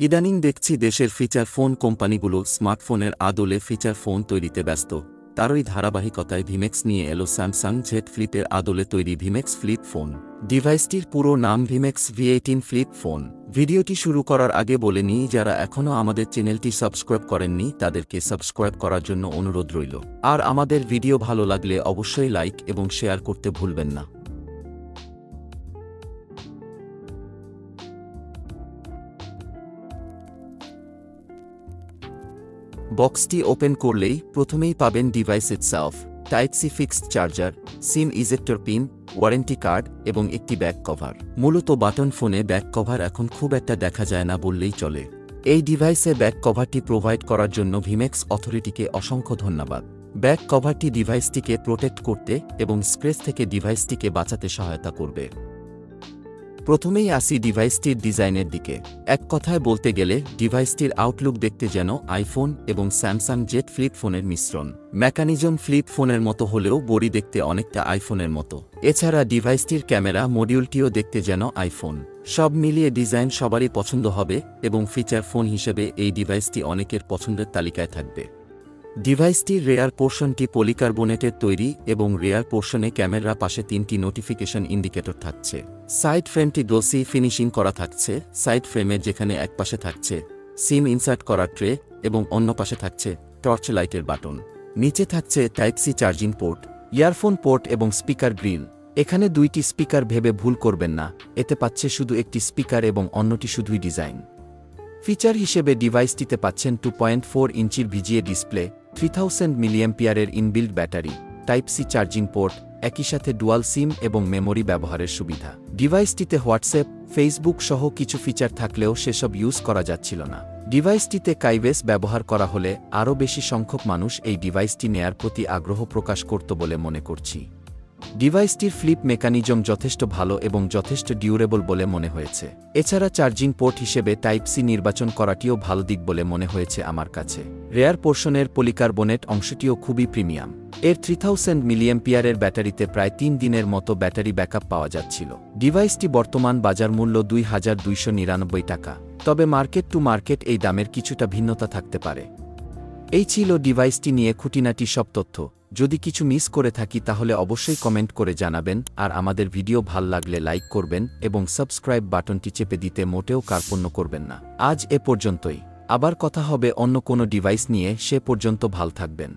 ইদানিং দেখছি দেশের ফিচার ফোন কোম্পানিগুলো স্মার্টফোনের আদলে ফিচার ফোন তৈরিতে ব্যস্ত। তারই ধারাবাহিকতায় ভিমেক্স নিয়ে এলো স্যামসাং জেড ফ্লিপের আদলে তৈরি ভিমেক্স ফ্লিপ ফোন। ডিভাইসটির পুরো নাম ভিমেক্স V18 ফ্লিপ ফোন। ভিডিওটি শুরু করার আগে বলে নিই, যারা এখনও আমাদের চ্যানেলটি সাবস্ক্রাইব করেননি তাদেরকে সাবস্ক্রাইব করার জন্য অনুরোধ রইল। আর আমাদের ভিডিও ভালো লাগলে অবশ্যই লাইক এবং শেয়ার করতে ভুলবেন না। বক্সটি ওপেন করলেই প্রথমেই পাবেন device itself, type C fixed charger, SIM ejector pin, warranty card এবং একটি ব্যাক কভার। মূলত বাটন ফোনে ব্যাক কভার এখন খুব একটা দেখা যায় না বললেই চলে। এই ডিভাইসে ব্যাক কভারটি প্রোভাইড করার জন্য ভিমেক্স অথরিটিকে অসংখ্য ধন্যবাদ। ব্যাক কভারটি ডিভাইসটিকে প্রোটেক্ট করতে এবং স্ক্র্যাচ থেকে ডিভাইসটিকে বাঁচাতে সহায়তা করবে। প্রথমেই আসি ডিভাইসটির ডিজাইনের দিকে। এক কথায় বলতে গেলে ডিভাইসটির আউটলুক দেখতে যেন আইফোন এবং স্যামসাং জেড ফ্লিপ ফোনের মিশ্রণ। মেকানিজম ফ্লিপ ফোনের মতো হলেও বডি দেখতে অনেকটা আইফোনের মতো। এছাড়া ডিভাইসটির ক্যামেরা মডিউলটিও দেখতে যেন আইফোন। সব মিলিয়ে ডিজাইন সবারই পছন্দ হবে এবং ফিচার ফোন হিসেবে এই ডিভাইসটি অনেকের পছন্দের তালিকায় থাকবে। ডিভাইসটির রেয়ার পোর্শনটি পলিকার্বনেটের তৈরি এবং রেয়ার পোর্শনে ক্যামেরার পাশে 3টি নোটিফিকেশন ইন্ডিকেটর থাকছে। সাইড ফ্রেমটি গ্লোসি ফিনিশিং করা থাকছে। সাইড ফ্রেমের যেখানে এক পাশে থাকছে সিম ইনসার্ট করার ট্রে এবং অন্য পাশে থাকছে টর্চ লাইটের বাটন। নিচে থাকছে type C charging port, earphone port এবং স্পিকার গ্রিল। এখানে 2টি স্পিকার ভেবে ভুল করবেন না, এতে পাচ্ছে শুধু একটি স্পিকার এবং অন্যটি শুধুই ডিজাইন। ফিচার হিসেবে ডিভাইসটিতে পাচ্ছেন 2.4 ইঞ্চির ভিজিএ ডিসপ্লে, 3000 মিলিঅ্যাম্পিয়ারের inbuilt battery, type C charging port, একই সাথে ডুয়াল সিম এবং মেমোরি ব্যবহারের সুবিধা। ডিভাইসটিতে হোয়াটসঅ্যাপ, ফেসবুক সহ কিছু ফিচার থাকলেও সেসব ইউজ করা যাচ্ছিল না। ডিভাইসটিতে কাইবেস ব্যবহার করা হলে আরও বেশি সংখ্যক মানুষ এই ডিভাইসটি নেয়ার প্রতি আগ্রহ প্রকাশ করত বলে মনে করছি। ডিভাইসটির ফ্লিপ মেকানিজম যথেষ্ট ভালো এবং যথেষ্ট ডিউরেবল বলে মনে হয়েছে। এছাড়া চার্জিং পোর্ট হিসেবে টাইপ সি নির্বাচন করাটিও ভালো দিক বলে মনে হয়েছে আমার কাছে। রেয়ার পোর্শনের পলিকার্বনেট অংশটিও খুবই প্রিমিয়াম। এর 3000 মিলিঅ্যাম্পিয়ারের ব্যাটারিতে প্রায় 3 দিনের মতো ব্যাটারি ব্যাকআপ পাওয়া যাচ্ছিল। ডিভাইসটি বর্তমান বাজার মূল্য 2299 টাকা, তবে মার্কেট টু মার্কেট এই দামের কিছুটা ভিন্নতা থাকতে পারে। এই ছিল ডিভাইসটি নিয়ে খুঁটিনাটি সব তথ্য। যদি কিছু মিস করে থাকি তাহলে অবশ্যই কমেন্ট করে জানাবেন, আর আমাদের ভিডিও ভাল লাগলে লাইক করবেন এবং সাবস্ক্রাইব বাটনটি চেপে দিতে মোটেও কার্পণ্য করবেন না। আজ এ পর্যন্তই, আবার কথা হবে অন্য কোনো ডিভাইস নিয়ে। সে পর্যন্ত ভাল থাকবেন।